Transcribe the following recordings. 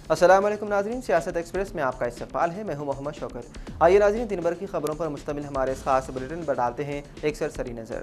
अस्सलाम वालेकुम नाज़रीन, सियासत एक्सप्रेस में आपका इस्तकबाल है। मैं हूं मोहम्मद शौकत। आइए नाज़रीन, दिन भर की खबरों पर मुश्तमिल हमारे इस खास बुलेटिन पर डालते हैं एक सरसरी नज़र।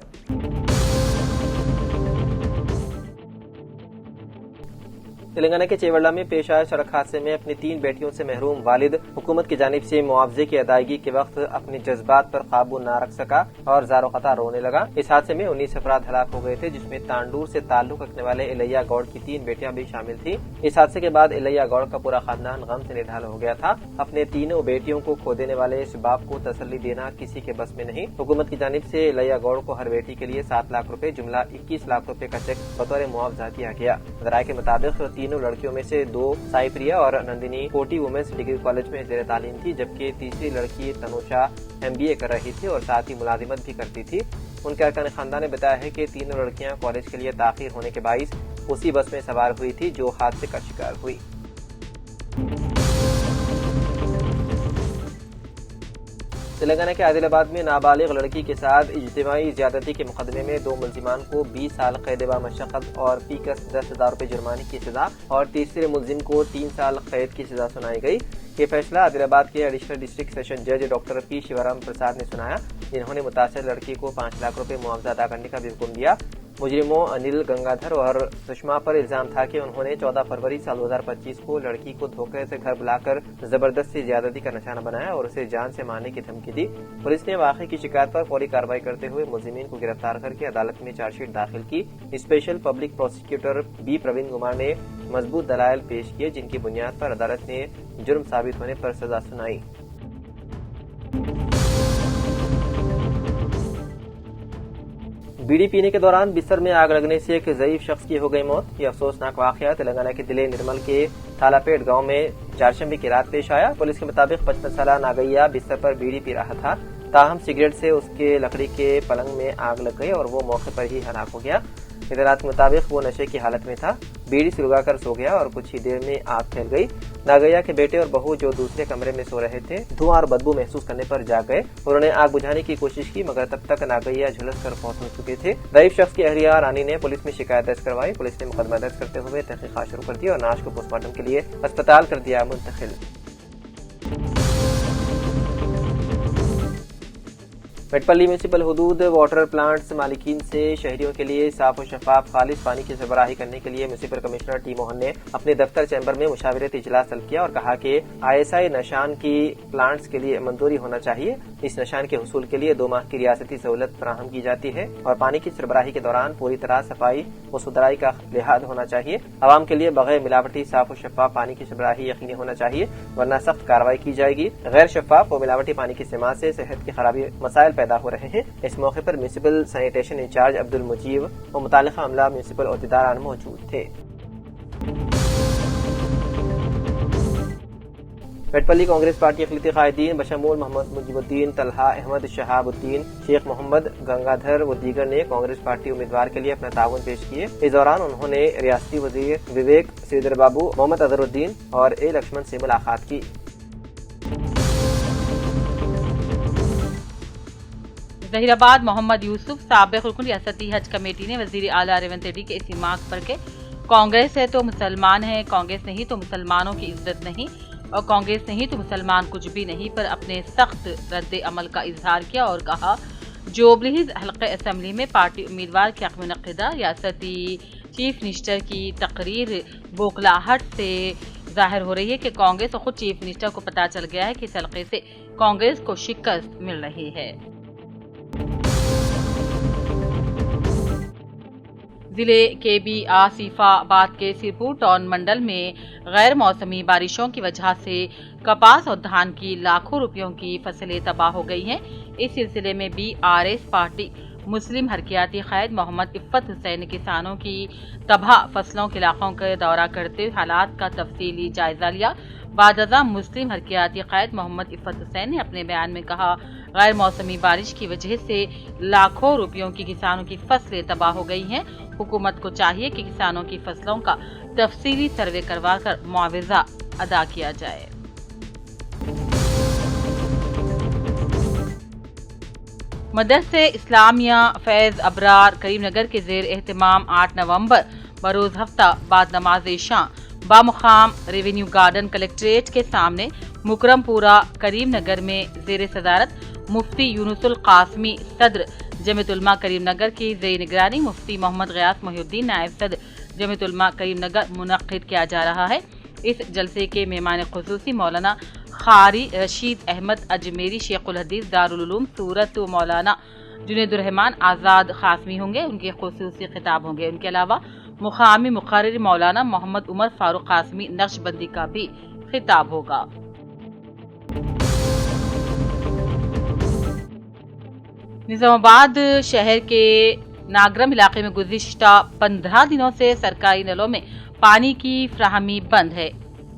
तेलंगाना के चेवल्ला में पेश आए सड़क हादसे में अपनी 3 बेटियों से महरूम वालिद हुकूमत की जानिब से मुआवजे की अदायगी के वक्त अपने जज्बात पर काबू न रख सका और ज़ारो क़ता रोने लगा। इस हादसे में 19 अफराद हलाक हो गए थे, जिसमें तांडूर से ताल्लुक रखने वाले इलैया गौड़ की 3 बेटियां भी शामिल थी। इस हादसे के बाद इलैया गौड़ का पूरा खानदान गम से निढाल हो गया था। अपने तीनों बेटियों को खो देने वाले इस बाप को तसल्ली देना किसी के बस में नहीं। हुकूमत की जानिब से इलैया गौड़ को हर बेटी के लिए 7 लाख रुपए जुमला 21 लाख रुपए का चेक बतौर मुआवजा दिया गया। राय के मुताबिक तीनों लड़कियों में से 2 साई प्रिया और नंदिनी कोटी वुमेन्स डिग्री कॉलेज में ज़ेर तालीम थी, जबकि तीसरी लड़की तनुषा MBA कर रही थी और साथ ही मुलाजिमत भी करती थी। उनके अरकान खानदान ने बताया है कि तीनों लड़कियां कॉलेज के लिए ताखीर होने के बाइस उसी बस में सवार हुई थी जो हादसे का शिकार हुई। तेलंगाना के आदिलाबाद में नाबालिग लड़की के साथ इज्तिमाई ज्यादती के मुकदमे में 2 मुलजिमान को 20 साल कैद बा मशक्कत और फीकस 10,000 रुपए जुर्माने की सजा और तीसरे मुलजिम को 3 साल कैद की सजा सुनाई गई। ये फैसला आदिलाबाद के एडिशनल डिस्ट्रिक्ट सेशन जज डॉक्टर P. शिवराम प्रसाद ने सुनाया, जिन्होंने मुतासर लड़की को 5 लाख रुपए मुआवजा अदा करने का भी हुक्म दिया। मुजरिमों अनिल गंगाधर और सुषमा पर इल्जाम था कि उन्होंने 14 फरवरी साल 2025 को लड़की को धोखे से घर बुलाकर जबरदस्ती ज्यादती का निशाना बनाया और उसे जान से मारने की धमकी दी। पुलिस ने वाक़े की शिकायत पर फौरी कार्रवाई करते हुए मुलजिमीन को गिरफ्तार करके अदालत में चार्जशीट दाखिल की। Special public prosecutor B. Praveen Kumar ने मजबूत दलाइल पेश किए, जिनकी बुनियाद पर अदालत ने जुर्म साबित होने पर सजा सुनाई। बीड़ी पीने के दौरान बिस्तर में आग लगने से एक ज़ईफ शख्स की हो गई मौत। यह अफसोसनाक वाक़या तेलंगाना के जिले निर्मल के थालापेट गांव में चारशंबे की रात पेश आया। पुलिस के मुताबिक 55 साला नागैया बिस्तर पर बीड़ी पी रहा था, ताहम सिगरेट से उसके लकड़ी के पलंग में आग लग गई और वो मौके पर ही हलाक हो गया। इतलात के मुताबिक वो नशे की हालत में था, बीड़ी सुलगाकर सो गया और कुछ ही देर में आग फैल गई। नागैया के बेटे और बहू जो दूसरे कमरे में सो रहे थे, धुआं और बदबू महसूस करने पर जाग गए। उन्होंने आग बुझाने की कोशिश की, मगर तब तक नागैया झुलस कर पहुंच चुके थे। ज़ईफ शख्स की अहलिया रानी ने पुलिस में शिकायत दर्ज करवाई। पुलिस ने मुकदमा दर्ज करते हुए तहकीकात शुरू कर दी और नाश को पोस्टमार्टम के लिए अस्पताल कर दिया मुंतकिल। मेटपल्ली म्यूनिसिपल हुदूद वाटर प्लांट्स मालिकीन से शहरियों के लिए साफ और शफाफ खालिश पानी की सरबराही करने के लिए म्यूनिसिपल कमिश्नर टी मोहन ने अपने दफ्तर चैम्बर में मुशावरती इजलास तलब किया और कहा कि ISI नशान की प्लांट्स के लिए मंजूरी होना चाहिए। इस नशान के हुसूल के लिए 2 माह की रियासती सहूलत फराहम की जाती है और पानी की सरबराही के दौरान पूरी तरह सफाई और सुथराई का लिहाज होना चाहिए। आवाम के लिए बगैर मिलावटी साफ और शफाफ पानी की सरबराही यकीनी होना चाहिए, वरना सख्त कार्रवाई की जाएगी। गैर शफाफ और मिलावटी पानी की इस्तेमाल से सेहत की खराबी मसाइल पैदा हो रहे हैं। इस मौके पर municipal sanitation incharge Abdul Mujeeb और मुतालिका अमला म्यूनिसिपल अहदेदारान मौजूद थे। मेटपल्ली कांग्रेस पार्टी अक़लियती कायदीन बशमूल मोहम्मद मुजीबुद्दीन, तलहा अहमद, शहाबुद्दीन, शेख मोहम्मद, गंगाधर व दीगर ने कांग्रेस पार्टी उम्मीदवार के लिए अपना ताउन पेश किए। इस दौरान उन्होंने रियासती वजीर विवेक श्रीधर बाबू, मोहम्मद अजहरुद्दीन और A. लक्ष्मण से मुलाकात की। जहीराबाद मोहम्मद यूसुफ साबिक़ रुकन रियासती हज कमेटी ने वज़ीर आला रेवंत रेड्डी के इस रिमार्क पर के कांग्रेस है तो मुसलमान है, कांग्रेस नहीं तो मुसलमानों की इज्जत नहीं और कांग्रेस नहीं तो मुसलमान कुछ भी नहीं पर अपने सख्त रद्द अमल का इजहार किया और कहा जोबलीहिल्स हल्के असम्बली में पार्टी उम्मीदवार के हक़ में मुनक़्क़िदा रियासती चीफ मिनिस्टर की तकरीर बौखलाहट से जाहिर हो रही है कि कांग्रेस और खुद चीफ मिनिस्टर को पता चल गया है कि इस हल्के से कांग्रेस को शिकस्त मिल रही है। जिले के भी आसिफाबाद के सिरपुर टाउन मंडल में गैर मौसमी बारिशों की वजह से कपास और धान की लाखों रुपयों की फसलें तबाह हो गई हैं। इस सिलसिले में BRS पार्टी मुस्लिम हरकियाती क़ायद मोहम्मद इफ़्फ़त हुसैन ने किसानों की तबाह फसलों के इलाकों का दौरा करते हुए हालात का तफसीली जायजा लिया। बादअज़ां मुस्लिम हरकियाती क़ायद मोहम्मद इफ़्फ़त हुसैन ने अपने बयान में कहा, गैर मौसमी बारिश की वजह से लाखों रुपयों की किसानों की फसलें तबाह हो गई हैं। हुकूमत को चाहिए कि किसानों की फसलों का तफसीली सर्वे करवा कर मुआवजा अदा किया जाए। मदरसे इस्लामिया फैज़ अबरार करीमनगर के ज़ेर एहतमाम 8 नवंबर बरोज़ हफ्ता बाद नमाज शां बामुकाम रेवेन्यू गार्डन कलेक्ट्रेट के सामने मुकरमपुरा करीमनगर में ज़ेर सदारत मुफ्ती यूनुसुल कासमी सदर जमीयत उलमा करीमनगर की ज़ेर निगरानी मुफ्ती मोहम्मद गयास मोहिउद्दीन नायब सदर जमीयत उलमा करीमनगर मुनक्किद किया जा रहा है। इस जलसे के मेहमान खुसूसी मौलाना खारी रशीद अहमद अजमेरी शेखुल हदीस दारुल उलूम सूरत व मौलाना जुनैदुर रहमान आज़ाद खासमी होंगे, उनके खुसूसी खिताब होंगे। उनके अलावा मुकामी मुकर्रिर मौलाना मोहम्मद उमर फारूक कासमी नक्शबंदी का भी खिताब होगा। निजामाबाद शहर के नागरम इलाके में गुज़िश्ता 15 दिनों से सरकारी नलों में पानी की फ्राहमी बंद है।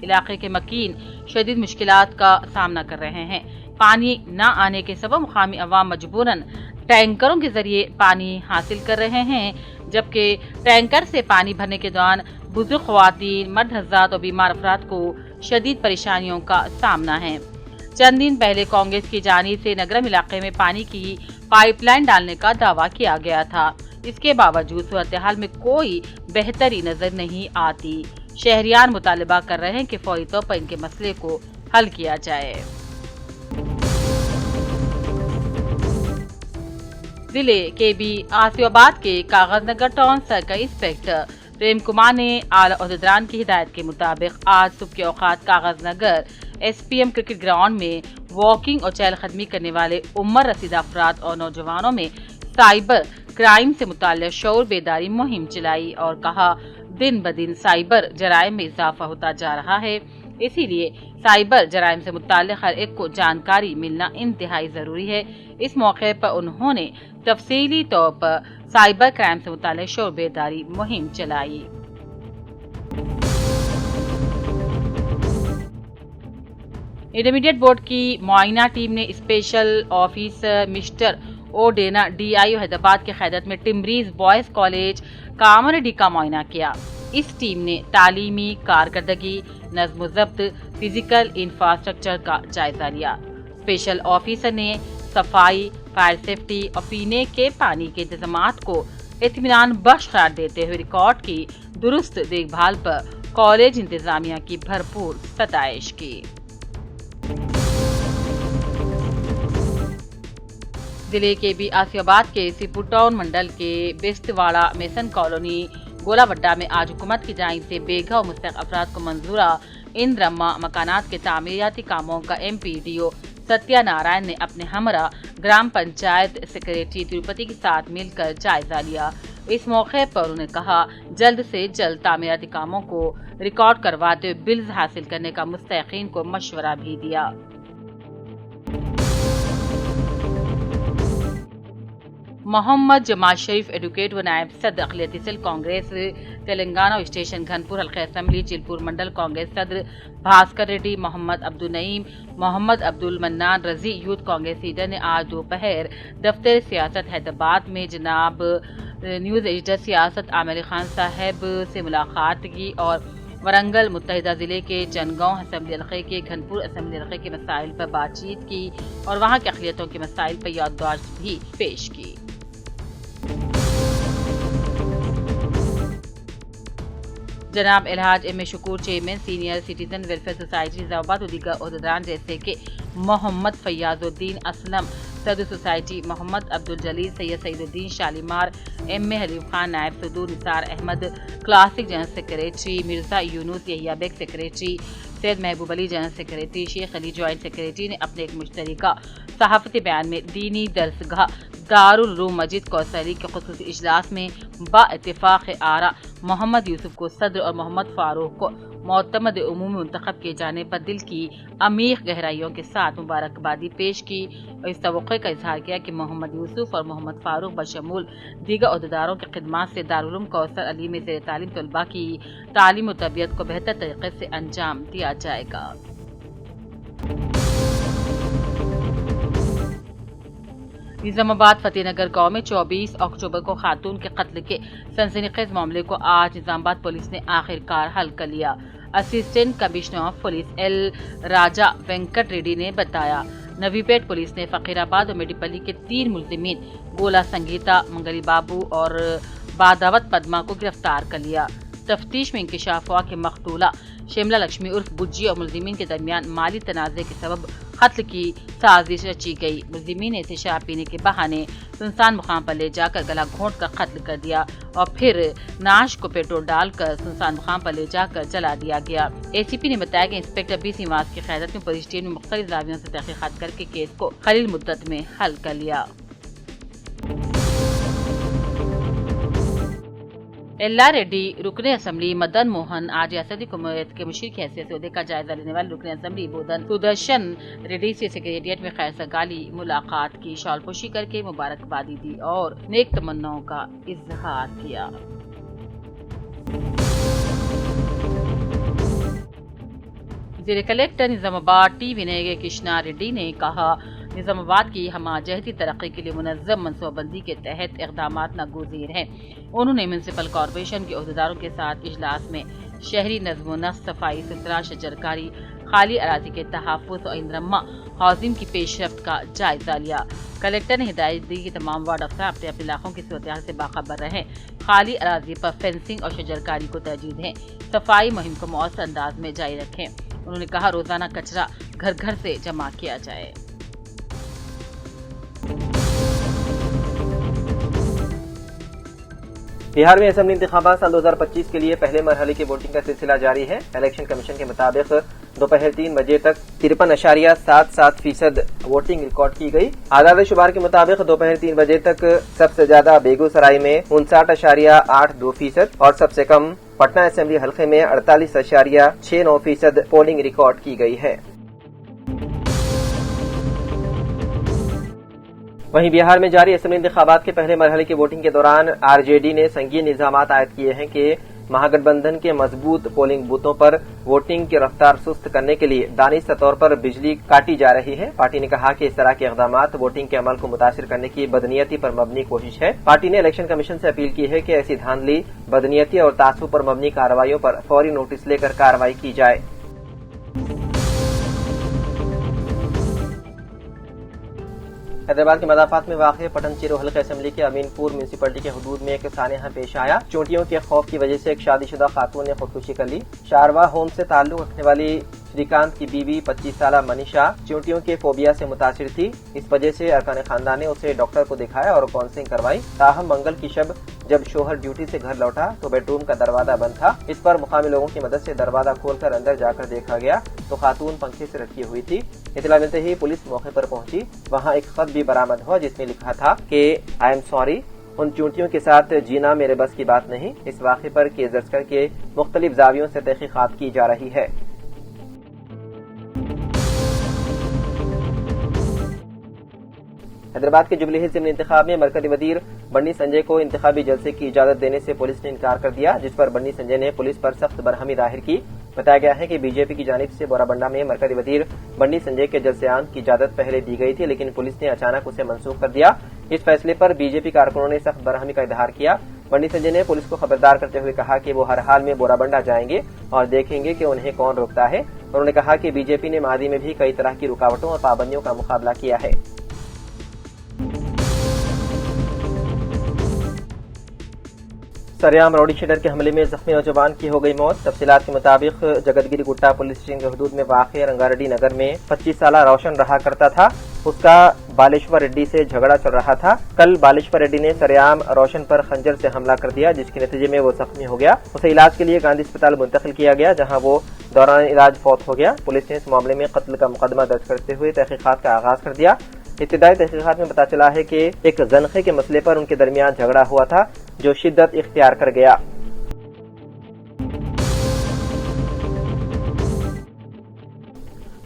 इलाके के मकीन शदीद मुश्किलात का सामना कर रहे हैं। पानी न आने के सबब मुकामी अवाम मजबूरन टैंकरों के जरिए पानी हासिल कर रहे हैं, जबकि टैंकर से पानी भरने के दौरान बुजुर्ग ख्वातीन, मर्द हज़रात और बीमार अफराद को शदीद परेशानियों का सामना है। चंद दिन पहले कांग्रेस की जानिब से नगरम इलाके में पानी की पाइपलाइन डालने का दावा किया गया था। इसके बावजूद सूरत हाल में कोई बेहतरी नजर नहीं आती। शहरियान मुतालबा कर रहे हैं कि फौरी तौर पर इनके मसले को हल किया जाए। जिले केबी आसिफाबाद के Kagaznagar town circle inspector Prem Kumar ने आला ओहदेदारान की हिदायत के मुताबिक आज सुबह के औकात कागजनगर SPM क्रिकेट ग्राउंड में वॉकिंग और चहलकदमी करने वाले उम्र रसीदा अफराद और नौजवानों में साइबर क्राइम से मुताल्लिक़ शऊर बेदारी मुहिम चलाई और कहा, दिन ब दिन साइबर जराइम में इजाफा होता जा रहा है, इसीलिए साइबर जराइम से मुताल्लिक़ हर एक को जानकारी मिलना इंतहाई जरूरी है। इस मौके पर उन्होंने तफसीली तौर पर साइबर क्राइम से मुताल्लिक़ शऊर बेदारी मुहिम चलाई। इंटरमीडिएट बोर्ड की मुआयना टीम ने special officer mister Odena DIO Hyderabad की क़यादत में टिम्बरीज बॉयज कॉलेज कामरेडी का मुआयना किया। इस टीम ने तालीमी कारकर्दगी, नज़्म ज़ब्त, फिजिकल इंफ्रास्ट्रक्चर का जायजा लिया। स्पेशल ऑफिसर ने सफाई, फायर सेफ्टी और पीने के पानी के इंतजामात को इत्मीनान बख्श करार देते हुए रिकॉर्ड की दुरुस्त देखभाल पर कॉलेज इंतजामिया की भरपूर सताइश की। जिले के भी आसिफाबाद के सीपुर टाउन मंडल के बेस्तवाड़ा मेसन कॉलोनी गोलावड्डा में आज हुकूमत की जानिब से बेघर और मुस्तहिक अफराद को मंजूरा इंद्रमा मकानात के तामीराती कामों का MPDO सत्यानारायण ने अपने हमरा ग्राम पंचायत सेक्रेटरी तिरुपति के साथ मिलकर जायजा लिया। इस मौके पर उन्होंने कहा, जल्द से जल्द तामीराती कामों को रिकॉर्ड करवाते हुए बिल्स हासिल करने का मुस्तहिकीन को मशवरा भी दिया। मोहम्मद जमात शरीफ एडवोकेट व नायब सदर अक़लियती सेल कांग्रेस तेलंगाना स्टेशन घनपुर हल्का असेंबली चिलपुर मंडल कांग्रेस सदर भास्कर रेड्डी, मोहम्मद अब्दुल नईम, मोहम्मद अब्दुल मन्नान रजी यूथ कांग्रेस लीडर ने आज दोपहर दफ्तर सियासत हैदराबाद में जनाब न्यूज़ एडिटर सियासत आमिर खान साहब से मुलाकात की और वरंगल मुत्तहिदा जिले के जनगांव असेंबली हल्के के घनपुर असेंबली हल्के के मसाइल पर बातचीत की और वहां के अक़लियतों के मसाइल पर याददाश्त भी पेश की। जनाब Alhaj M.A. Shakoor chairman senior citizen welfare society Nizamabad और दीगर ओहदेदारान जैसे कि मोहम्मद फयाजुद्दीन असलम सदर सोसाइटी, मोहम्मद अब्दुल जलील, सैयद सईदुद्दीन शालीमार, M.A. हलीम खान नायब सदूर, Nisar Ahmed classic general secretary, Mirza Younus Yahya Baig secretary, Syed Mehboob Ali general secretary, Sheikh Ali joint secretary ने अपने एक मुश्तरका सहाफ़ती बयान में दीनी दरसगाह दारुल उलूम मस्जिद कौसरी के खुसूसी इजलास में बा-इत्तिफ़ाक़ आरा मोहम्मद यूसुफ को सदर और मोहम्मद फारूक को मोअतमद उमूमी मुंतखब किए जाने पर दिल की अमीर गहराइयों के साथ मुबारकबादी पेश की और इस तवक्को का इजहार किया कि मोहम्मद यूसुफ और मोहम्मद फारूक बशमूल दीगर ओहदेदारों की खिदमात से दारुल उलूम कौसर अली में ज़ेर तालीम तलबा की तालीम और तरबियत को बेहतर तरीके से अंजाम दिया जाएगा। निजामाबाद फतेहनगर गांव में 24 अक्टूबर को खातून के कत्ल के सनसनीखेज मामले को आज निजामाबाद पुलिस ने आखिरकार हल कर लिया। Assistant commissioner of police L. राजा वेंकट रेड्डी ने बताया, नवीपेट पुलिस ने फकीराबाद और मेडीपल्ली के 3 मुलजिमीन गोला संगीता, मंगली बाबू और बादावत पद्मा को गिरफ्तार कर लिया। तफ्तीश में इंकशाफ हुआ कि मकतूला शिमला लक्ष्मी उर्फ बुज्जी और मुलजिमीन के दरमियान माली तनाज़े के सबब कत्ल की साजिश रची गई। मुलजिमीन ने इसे शराब पीने के बहाने सुनसान मुकाम पर ले जाकर गला घोंट कर कत्ल कर दिया और फिर नाश को पेट्रोल डालकर सुनसान मुकाम पर ले जाकर जला दिया गया। एसीपी ने बताया कि इंस्पेक्टर बी सिवास की क़यादत में पुलिस टीम ने मुख्तलिफ ज़ावियों से तहक़ीक़ात करके केस को क़लील मुद्दत में हल कर लिया। एल्ला रेड्डी रुकने असम्बली मदन मोहन आज रियासती हुकूमत के मुशीर की हैसियत से ओहदे का जायजा लेने वाले रुकने असम्बली बोधन सुदर्शन रेड्डी से सेक्रेटेरिएट में खैर सगाली मुलाकात की, शॉलपोशी करके मुबारकबादी दी और नेक तमन्नाओं का इजहार किया। ज़िले कलेक्टर निजामाबाद टी विनय कृष्णा रेड्डी ने कहा, निजामाबाद की हमाजहती तरक्की के लिए मुनज़्ज़म मनसूबाबंदी के तहत इक़दामात नागुज़ीर हैं। उन्होंने म्यूनसिपल कॉरपोरेशन के अहदेदारों के साथ इजलास में शहरी नज़्म व नस्क़, सफाई सुथरा, शजरकारी, खाली अराज़ी के तहफ़्फ़ुज़ और इंदरम्मा हाउसिंग की पेशरफ्त का जायजा लिया। कलेक्टर ने हिदायत दी कि तमाम वार्ड अफसर अपने अपने इलाकों की सूरत-ए-हाल से बाखबर रहें, खाली अराज़ी पर फेंसिंग और शजरकारी को तरजीह दें, सफाई मुहिम को मौसर अंदाज में जारी रखें। उन्होंने कहा, रोजाना कचरा घर घर से जमा किया जाए। बिहार में असेंबली इंतखाबात साल 2025 के लिए पहले मरहले की वोटिंग का सिलसिला जारी है। इलेक्शन कमीशन के मुताबिक दोपहर 3 बजे तक 53.77% वोटिंग रिकॉर्ड की गई। आदाद शुमार के मुताबिक दोपहर 3 बजे तक सबसे ज्यादा बेगूसराय में 59.82% और सबसे कम पटना असेंबली हल्के में 48.69% पोलिंग रिकॉर्ड की गई है। वहीं बिहार में जारी असेंबली इंतखाबात के पहले मरहले की वोटिंग के दौरान आरजेडी ने संगीन निजामात आयद किए हैं कि महागठबंधन के मजबूत पोलिंग बूथों पर वोटिंग की रफ्तार सुस्त करने के लिए दानिश तौर पर बिजली काटी जा रही है। पार्टी ने कहा कि इस तरह के इक़दामात वोटिंग के अमल को मुतासिर करने की बदनीयती पर मबनी कोशिश है। पार्टी ने इलेक्शन कमीशन से अपील की है कि ऐसी धांधली, बदनीयती और तासुब पर मबनी कार्रवाइयों पर फौरी नोटिस लेकर कार्रवाई की जाए। हैदराबाद के मदाफात में वाक़ पटन चिरो हल्के असेंबली के अमीनपुर म्यूनसिपलिटी के हदूद में एक सानहा पेश आया। चोटियों के खौफ की वजह से एक शादीशुदा खातून ने खुदकुशी कर ली। शारवा होम से ताल्लुक रखने वाली श्रीकांत की बीवी 25 साल मनीषा चोटियों के फोबिया से मुतासिर थी। इस वजह से अरकान खानदान ने उसे डॉक्टर को दिखाया और काउंसलिंग करवाई। ताहम मंगल की शब जब शोहर ड्यूटी से घर लौटा तो बेडरूम का दरवाजा बंद था। इस पर मुकामी लोगों की मदद से दरवाजा खोलकर अंदर जाकर देखा गया तो खातून पंखे से लटकी हुई थी। इतला मिलते ही पुलिस मौके पर पहुंची। वहां एक खत भी बरामद हुआ जिसमें लिखा था कि आई एम सॉरी, उन चूंटियों के साथ जीना मेरे बस की बात नहीं। इस वाक़े पर केस दर्ज करके मुख्तलिफ जावियों से तहकीकात की जा रही है। हैदराबाद के जुबली हिल्स ज़िमनी इंतखाब में मरकजी वजीर बन्नी संजय को इंतखाबी जलसे की इजाजत देने से पुलिस ने इनकार कर दिया, जिस पर बन्नी संजय ने पुलिस पर सख्त बरहमी जाहिर की। बताया गया है कि बीजेपी की जानिब से बोराबंडा में मरकजी वजीर बन्नी संजय के जलसेआन की इजाजत पहले दी गई थी, लेकिन पुलिस ने अचानक उसे मनसूख कर दिया। इस फैसले पर बीजेपी कारकुनों ने सख्त बरहमी का इजहार किया। बन्नी संजय ने पुलिस को खबरदार करते हुए कहा कि वो हर हाल में बोराबंडा जाएंगे और देखेंगे कि उन्हें कौन रोकता है। उन्होंने कहा कि बीजेपी ने मादी में भी कई तरह की रुकावटों और पाबंदियों का मुकाबला किया है। सरेआम राउडी शेडर के हमले में जख्मी नौजवान की हो गई मौत। तफसीलात के मुताबिक जगतगिरी गुट्टा पुलिस स्टेशन के हदूद में वाक़ रंगारेड्डी नगर में 25 साल रोशन रहा करता था। उसका बालेश्वर रेड्डी से झगड़ा चल रहा था। कल बालेश्वर रेड्डी ने सरेआम रोशन पर खंजर से हमला कर दिया, जिसके नतीजे में वो जख्मी हो गया। उसे इलाज के लिए गांधी अस्पताल मुंतकिल किया गया, जहां वो दौरान इलाज फौत हो गया। पुलिस ने इस मामले में कत्ल का मुकदमा दर्ज करते हुए तहकीकात का आगाज कर दिया। इब्तिदाई तहकीकात में पता चला है कि एक जनखे के मसले पर उनके दरमियान झगड़ा हुआ था जो शिद्दत इख्तियार कर गया।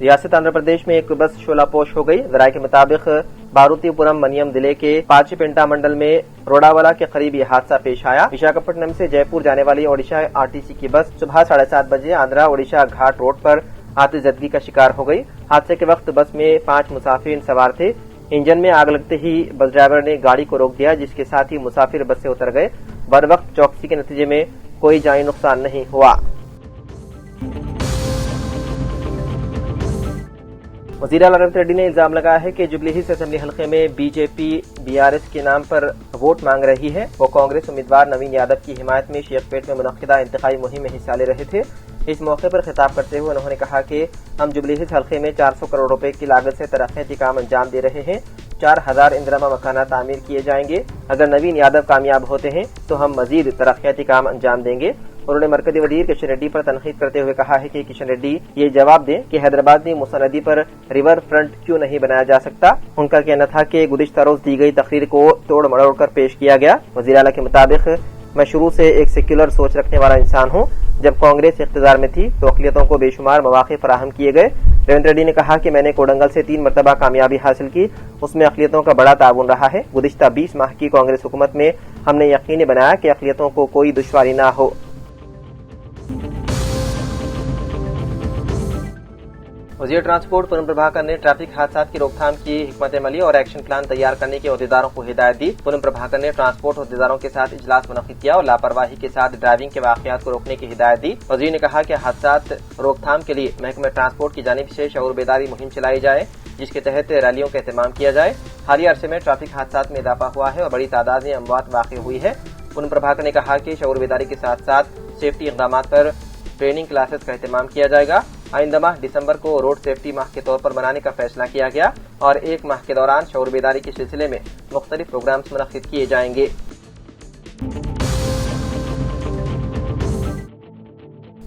रियासत आंध्र प्रदेश में एक बस शोलापोश हो गई। जराये के मुताबिक बारूतीपुरम मनियम जिले के पाचीपेंटा मंडल में रोडावाला के करीब यह हादसा पेश आया। विशाखापट्टनम से जयपुर जाने वाली ओडिशा आरटीसी की बस सुबह 7:30 बजे आंध्रा ओडिशा घाट रोड पर आतिशबाजी का शिकार हो गई। हादसे के वक्त बस में 5 मुसाफिर सवार थे। इंजन में आग लगते ही बस ड्राइवर ने गाड़ी को रोक दिया, जिसके साथ ही मुसाफिर बस से उतर गए। बर वक्त चौकसी के नतीजे में कोई जानी नुकसान नहीं हुआ। वज़ीर आला रेवंत रेड्डी ने इल्जाम लगाया है कि जुबली हिल्स असेंबली हल्के में बीजेपी बीआरएस के नाम पर वोट मांग रही है। वो कांग्रेस उम्मीदवार नवीन यादव की हिमायत में शेखपेट में मुनक्किदा इंतखाबी मुहिम में हिस्सा ले रहे थे। इस मौके पर खिताब करते हुए उन्होंने कहा कि हम जुबली हिल्स हल्के में 400 करोड़ रुपए की लागत से तरक्याती काम अंजाम दे रहे हैं। 4000 इंदिरमा मकाना तामीर किए जाएंगे। अगर नवीन यादव कामयाब होते हैं तो हम मजीद तरक्याती काम अंजाम देंगे। उन्होंने मरकजी वजीर किशन रेड्डी पर तनकीद करते हुए कहा है कि किशन रेड्डी ये जवाब दें कि हैदराबाद में मूसा नदी पर रिवर फ्रंट क्यों नहीं बनाया जा सकता। उनका कहना था कि गुज़िश्ता रोज दी गई तकरीर को तोड़ मरोड़ कर पेश किया गया। वज़ीर आला के मुताबिक मैं शुरू से एक सेक्युलर सोच रखने वाला इंसान हूँ। जब कांग्रेस इख्तियार में थी तो अक़लियतों को बेशुमार मौक़े फराहम किए गए। रेवंत रेड्डी ने कहा कि मैंने कोडंगल से 3 मरतबा कामयाबी हासिल की, उसमें अक़लियतों का बड़ा ताउन रहा है। गुज़िश्ता 20 माह की कांग्रेस हुकूमत में हमने यकीनी बनाया कि अक़लियतों को कोई दुश्वारी न हो। वज़ीर ट्रांसपोर्ट पूनम प्रभाकर ने ट्रैफिक हादसा की रोकथाम की हिकमत अमली और एक्शन प्लान तैयार करने के अहदेदारों को हिदायत दी। पूनम प्रभाकर ने ट्रांसपोर्ट अहदेदारों के साथ इजलास मुनक्किद किया और लापरवाही के साथ ड्राइविंग के वाक़यात को रोकने की हिदायत दी। वज़ीर ने कहा कि हादसा रोकथाम के लिए महकमे ट्रांसपोर्ट की जानिब से शऊर बेदारी मुहिम चलाई जाए, जिसके तहत रैलियों का एहतमाम किया जाए। हालिया अरसे में ट्रैफिक हादसा में इजाफा हुआ है और बड़ी तादाद में अमवात वाक़ हुई है। पूनम प्रभाकर ने कहा कि शऊर बेदारी के साथ साथ सेफ्टी इक़दामात पर ट्रेनिंग क्लासेस का एहतमाम किया जाएगा। आइंदा माह दिसंबर को रोड सेफ्टी माह के तौर पर मनाने का फैसला किया गया और 1 माह के दौरान शऊर बेदारी के सिलसिले में मुख्तलिफ प्रोग्राम्स मुनक्किद किए जाएंगे।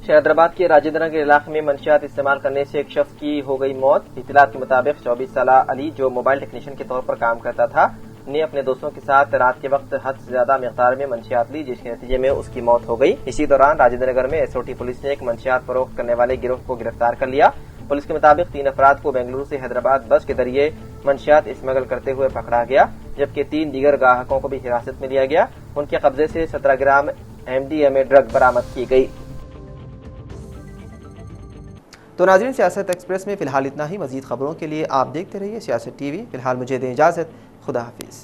हैदराबाद के राजेंद्र नगर इलाके में मंशियात इस्तेमाल करने से एक शख्स की हो गई मौत। इत्तलात के मुताबिक 24 साला अली, जो मोबाइल टेक्नीशियन के तौर पर काम करता था, ने अपने दोस्तों के साथ रात के वक्त हद से ज्यादा मिकदार में मंशियात ली, जिसके नतीजे में उसकी मौत हो गई। इसी दौरान राजेंद्र नगर में एसओटी पुलिस ने एक मंशियात फरोख्त करने वाले गिरोह को गिरफ्तार कर लिया। पुलिस के मुताबिक 3 अफराद को बेंगलुरु से हैदराबाद बस के जरिए मंशियात स्मगल करते हुए पकड़ा गया, जबकि 3 दीगर ग्राहकों को भी हिरासत में लिया गया। उनके कब्जे से 17 ग्राम MDMA ड्रग बरामद की गई। तो नाज़रीन, सियासत एक्सप्रेस में फिलहाल इतना ही। मजीद खबरों के लिए आप देखते रहिए सियासत TV। फिलहाल मुझे दें इजाज़त। खुदा हाफिज़।